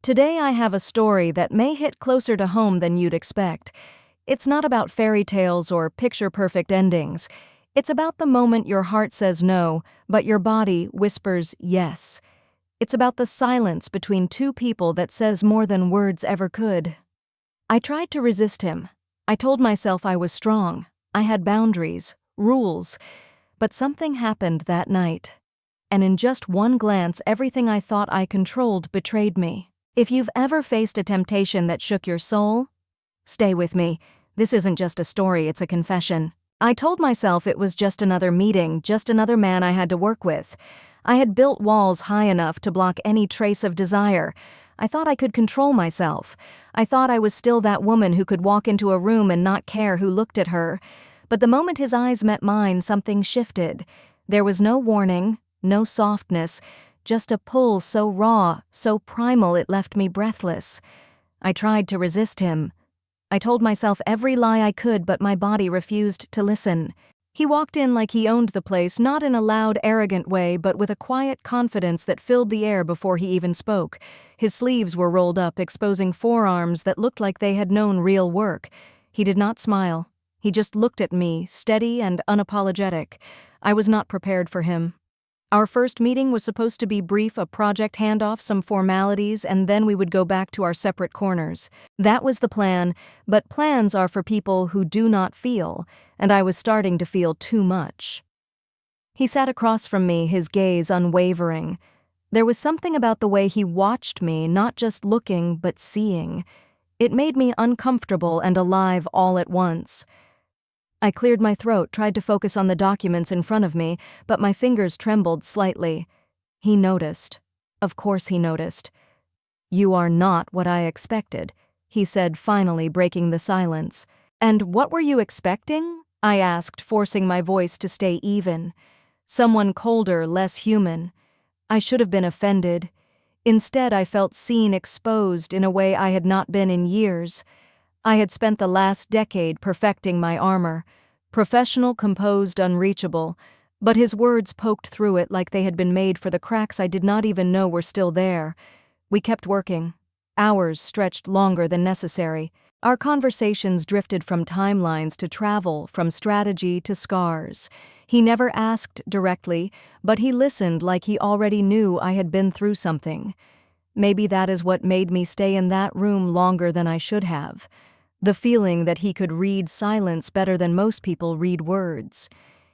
Today I have a story that may hit closer to home than you'd expect. It's not about fairy tales or picture-perfect endings. It's about the moment your heart says no, but your body whispers yes. It's about the silence between two people that says more than words ever could. I tried to resist him. I told myself I was strong. I had boundaries, rules. But something happened that night. And in just one glance, everything I thought I controlled betrayed me. If you've ever faced a temptation that shook your soul, stay with me. This isn't just a story, it's a confession. I told myself it was just another meeting, just another man I had to work with. I had built walls high enough to block any trace of desire. I thought I could control myself. I thought I was still that woman who could walk into a room and not care who looked at her. But the moment his eyes met mine, something shifted. There was no warning, no softness, just a pull so raw, so primal it left me breathless. I tried to resist him. I told myself every lie I could, but my body refused to listen. He walked in like he owned the place, not in a loud, arrogant way, but with a quiet confidence that filled the air before he even spoke. His sleeves were rolled up, exposing forearms that looked like they had known real work. He did not smile. He just looked at me, steady and unapologetic. I was not prepared for him. Our first meeting was supposed to be brief, a project handoff, some formalities, and then we would go back to our separate corners. That was the plan, but plans are for people who do not feel, and I was starting to feel too much. He sat across from me, his gaze unwavering. There was something about the way he watched me, not just looking, but seeing. It made me uncomfortable and alive all at once. I cleared my throat, tried to focus on the documents in front of me, but my fingers trembled slightly. He noticed. Of course he noticed. "You are not what I expected," he said, finally breaking the silence. "And what were you expecting?" I asked, forcing my voice to stay even. Someone colder, less human. I should have been offended. Instead, I felt seen, exposed in a way I had not been in years. I had spent the last decade perfecting my armor. Professional, composed, unreachable. But his words poked through it like they had been made for the cracks I did not even know were still there. We kept working. Hours stretched longer than necessary. Our conversations drifted from timelines to travel, from strategy to scars. He never asked directly, but he listened like he already knew I had been through something. Maybe that is what made me stay in that room longer than I should have. The feeling that he could read silence better than most people read words.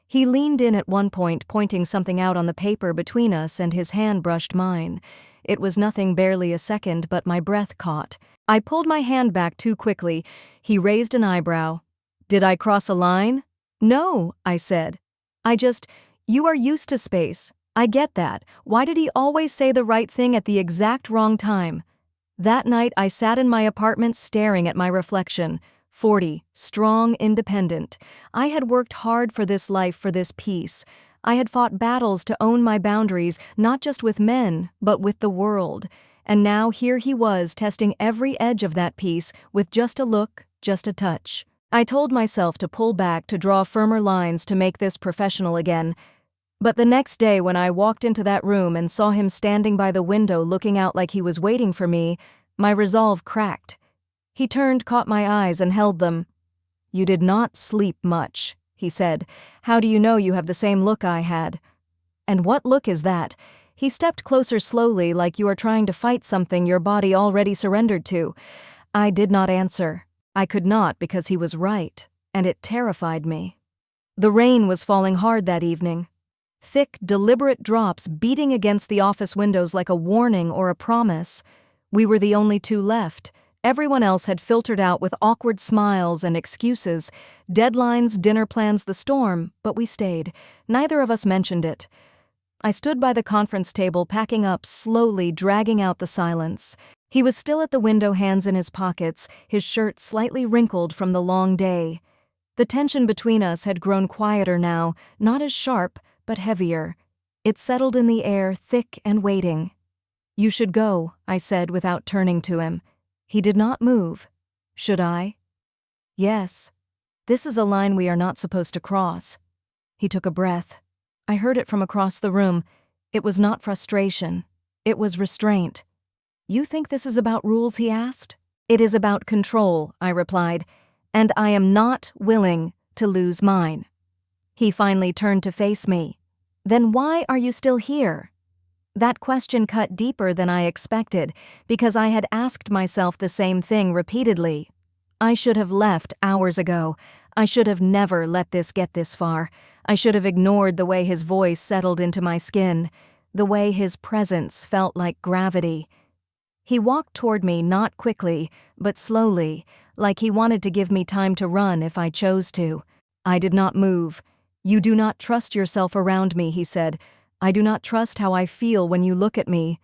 He leaned in at one point, pointing something out on the paper between us, and his hand brushed mine. It was nothing, barely a second, but my breath caught. I pulled my hand back too quickly. He raised an eyebrow. "Did I cross a line?" "No," I said. You are used to space. I get that. Why did he always say the right thing at the exact wrong time?" That night, I sat in my apartment staring at my reflection. 40, strong, independent. I had worked hard for this life, for this peace. I had fought battles to own my boundaries, not just with men, but with the world. And now here he was, testing every edge of that peace with just a look, just a touch. I told myself to pull back, to draw firmer lines, to make this professional again. But the next day, when I walked into that room and saw him standing by the window looking out like he was waiting for me, my resolve cracked. He turned, caught my eyes, and held them. "You did not sleep much," he said. "How do you know you have the same look I had?" "And what look is that?" He stepped closer slowly, like you are trying to fight something your body already surrendered to. I did not answer. I could not, because he was right, and it terrified me. The rain was falling hard that evening. Thick, deliberate drops beating against the office windows like a warning or a promise. We were the only two left. Everyone else had filtered out with awkward smiles and excuses, deadlines, dinner plans, the storm, but we stayed. Neither of us mentioned it. I stood by the conference table, packing up, slowly dragging out the silence. He was still at the window, hands in his pockets, his shirt slightly wrinkled from the long day. The tension between us had grown quieter now, not as sharp, but heavier. It settled in the air, thick and waiting. "You should go," I said without turning to him. He did not move. "Should I?" "Yes. This is a line we are not supposed to cross." He took a breath. I heard it from across the room. It was not frustration. It was restraint. "You think this is about rules?" he asked. "It is about control," I replied, "and I am not willing to lose mine." He finally turned to face me. "Then why are you still here?" That question cut deeper than I expected, because I had asked myself the same thing repeatedly. I should have left hours ago. I should have never let this get this far. I should have ignored the way his voice settled into my skin, the way his presence felt like gravity. He walked toward me not quickly, but slowly, like he wanted to give me time to run if I chose to. I did not move. "You do not trust yourself around me," he said. "I do not trust how I feel when you look at me."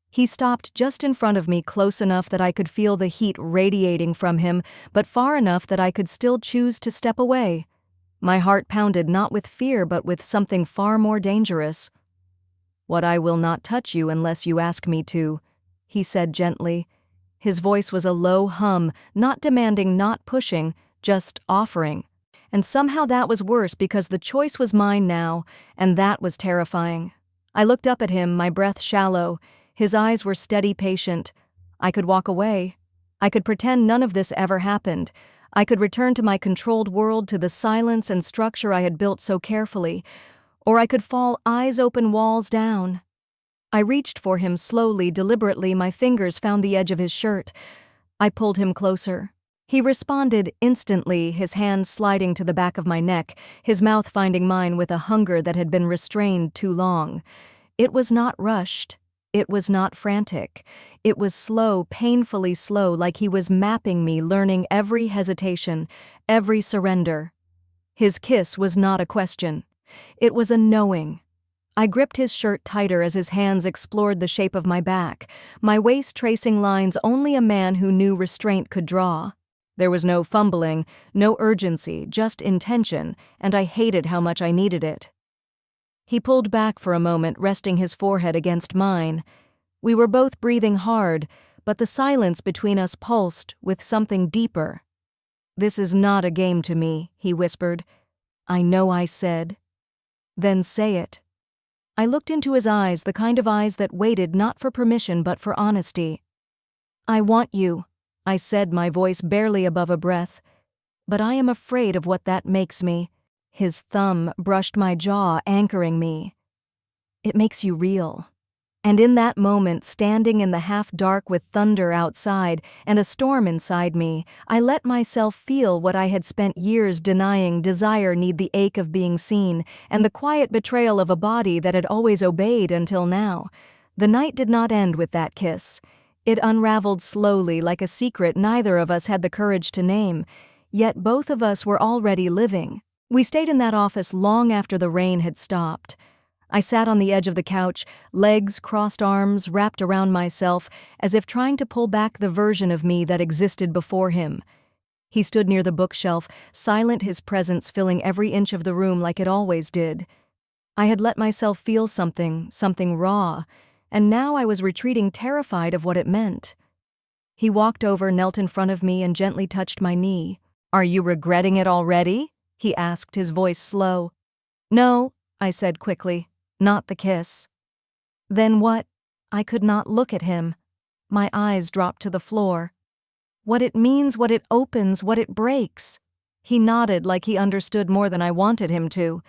He stopped just in front of me, close enough that I could feel the heat radiating from him, but far enough that I could still choose to step away. My heart pounded not with fear but with something far more dangerous. "What I will not touch you unless you ask me to," he said gently. His voice was a low hum, not demanding, not pushing, just offering. And somehow that was worse because the choice was mine now, and that was terrifying. I looked up at him, my breath shallow. His eyes were steady, patient. I could walk away. I could pretend none of this ever happened. I could return to my controlled world, to the silence and structure I had built so carefully. Or I could fall eyes open, walls down. I reached for him slowly, deliberately. My fingers found the edge of his shirt. I pulled him closer. He responded instantly, his hand sliding to the back of my neck, his mouth finding mine with a hunger that had been restrained too long. It was not rushed. It was not frantic. It was slow, painfully slow, like he was mapping me, learning every hesitation, every surrender. His kiss was not a question. It was a knowing. I gripped his shirt tighter as his hands explored the shape of my back, my waist tracing lines only a man who knew restraint could draw. There was no fumbling, no urgency, just intention, and I hated how much I needed it. He pulled back for a moment, resting his forehead against mine. We were both breathing hard, but the silence between us pulsed with something deeper. "This is not a game to me," he whispered. "I know," I said. "Then say it." I looked into his eyes, the kind of eyes that waited not for permission but for honesty. "I want you," I said, my voice barely above a breath. "But I am afraid of what that makes me." His thumb brushed my jaw, anchoring me. "It makes you real." And in that moment, standing in the half-dark with thunder outside and a storm inside me, I let myself feel what I had spent years denying: desire, need, the ache of being seen, and the quiet betrayal of a body that had always obeyed until now. The night did not end with that kiss. It unraveled slowly, like a secret neither of us had the courage to name, yet both of us were already living. We stayed in that office long after the rain had stopped. I sat on the edge of the couch, legs crossed, arms wrapped around myself, as if trying to pull back the version of me that existed before him. He stood near the bookshelf, silent, his presence filling every inch of the room like it always did. I had let myself feel something raw, and now I was retreating, terrified of what it meant. He walked over, knelt in front of me, and gently touched my knee. "Are you regretting it already?" he asked, his voice slow. "No," I said quickly, "not the kiss." "Then what?" I could not look at him. My eyes dropped to the floor. "What it means, what it opens, what it breaks." He nodded like he understood more than I wanted him to.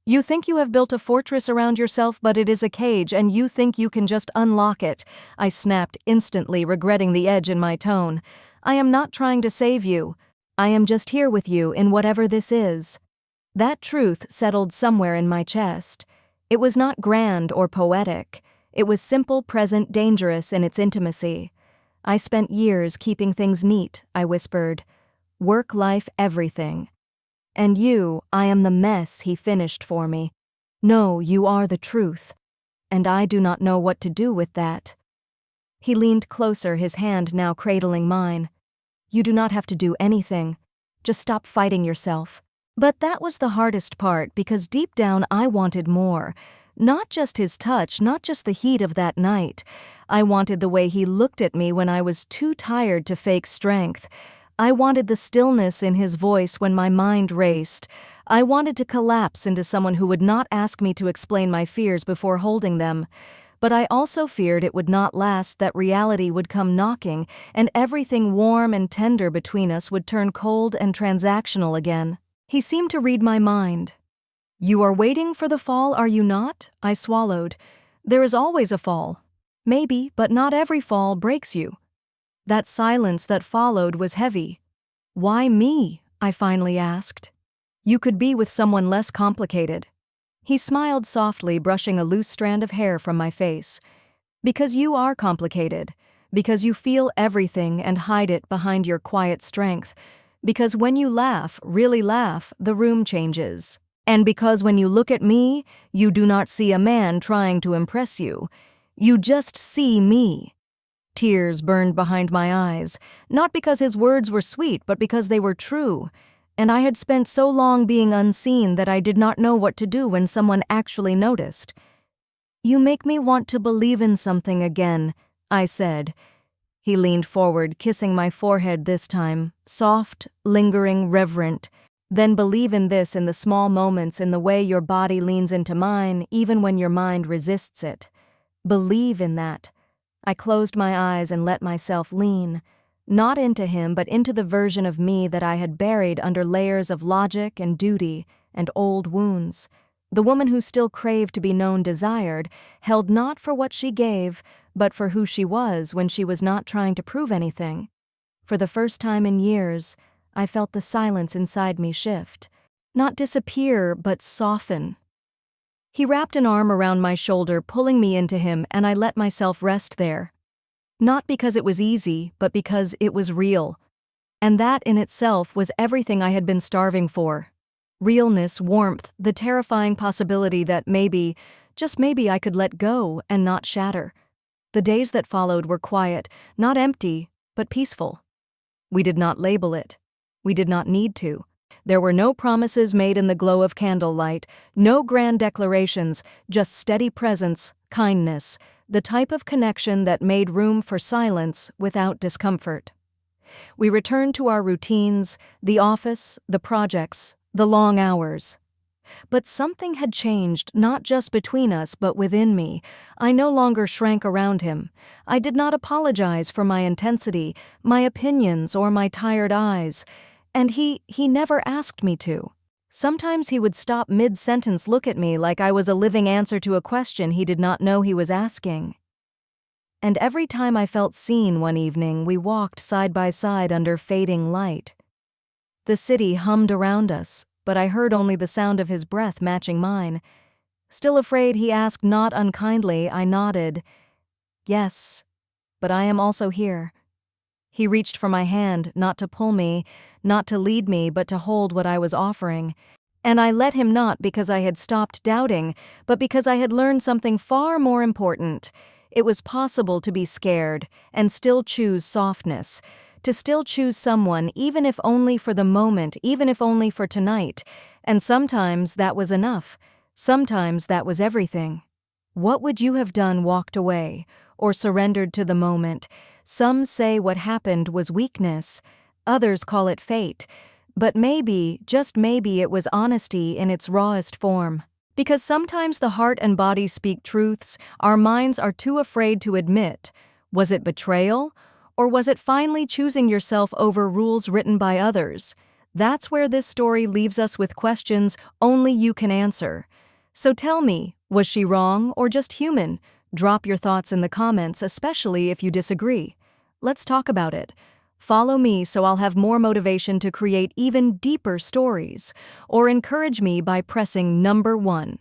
"You think you have built a fortress around yourself, but it is a cage, and you think you can just unlock it." I snapped, instantly regretting the edge in my tone. "I am not trying to save you. I am just here with you in whatever this is." That truth settled somewhere in my chest. It was not grand or poetic. It was simple, present, dangerous in its intimacy. "I spent years keeping things neat," I whispered. "Work, life, everything. And you, I am the mess," he finished for me. "No, you are the truth. And I do not know what to do with that." He leaned closer, his hand now cradling mine. "You do not have to do anything. Just stop fighting yourself." But that was the hardest part, because deep down I wanted more. Not just his touch, not just the heat of that night. I wanted the way he looked at me when I was too tired to fake strength. I wanted the stillness in his voice when my mind raced. I wanted to collapse into someone who would not ask me to explain my fears before holding them. but I also feared it would not last, that reality would come knocking, and everything warm and tender between us would turn cold and transactional again. He seemed to read my mind. "You are waiting for the fall, are you not?" I swallowed. "There is always a fall. Maybe, but not every fall breaks you." That silence that followed was heavy. "Why me?" I finally asked. "You could be with someone less complicated." He smiled softly, brushing a loose strand of hair from my face. "Because you are complicated. Because you feel everything and hide it behind your quiet strength. Because when you laugh, really laugh, the room changes. And because when you look at me, you do not see a man trying to impress you. You just see me." Tears burned behind my eyes, not because his words were sweet, but because they were true. And I had spent so long being unseen that I did not know what to do when someone actually noticed. "You make me want to believe in something again," I said. He leaned forward, kissing my forehead this time, soft, lingering, reverent. "Then believe in this, in the small moments, in the way your body leans into mine, even when your mind resists it. Believe in that." I closed my eyes and let myself lean. Not into him, but into the version of me that I had buried under layers of logic and duty and old wounds. The woman who still craved to be known, desired, held not for what she gave, but for who she was when she was not trying to prove anything. For the first time in years, I felt the silence inside me shift. Not disappear, but soften. He wrapped an arm around my shoulder, pulling me into him, and I let myself rest there. Not because it was easy, but because it was real. And that in itself was everything I had been starving for. Realness, warmth, the terrifying possibility that maybe, just maybe, I could let go and not shatter. The days that followed were quiet, not empty, but peaceful. We did not label it. We did not need to. There were no promises made in the glow of candlelight, no grand declarations, just steady presence, kindness, the type of connection that made room for silence without discomfort. We returned to our routines, the office, the projects, the long hours. But something had changed, not just between us, but within me. I no longer shrank around him. I did not apologize for my intensity, my opinions, or my tired eyes. And he never asked me to. Sometimes he would stop mid-sentence, look at me like I was a living answer to a question he did not know he was asking. And every time I felt seen one evening, we walked side by side under fading light. The city hummed around us, but I heard only the sound of his breath matching mine. Still afraid, he asked not unkindly. I nodded. "Yes, but I am also here." He reached for my hand, not to pull me, not to lead me, but to hold what I was offering. And I let him, not because I had stopped doubting, but because I had learned something far more important. It was possible to be scared and still choose softness, to still choose someone, even if only for the moment, even if only for tonight. And sometimes that was enough. Sometimes that was everything. What would you have done? Walked away, or surrendered to the moment? Some say what happened was weakness. Others call it fate. But maybe, just maybe, it was honesty in its rawest form. Because sometimes the heart and body speak truths our minds are too afraid to admit. Was it betrayal? Or was it finally choosing yourself over rules written by others? That's where this story leaves us, with questions only you can answer. So tell me, was she wrong or just human? Drop your thoughts in the comments, especially if you disagree. Let's talk about it. Follow me so I'll have more motivation to create even deeper stories, or encourage me by pressing number 1.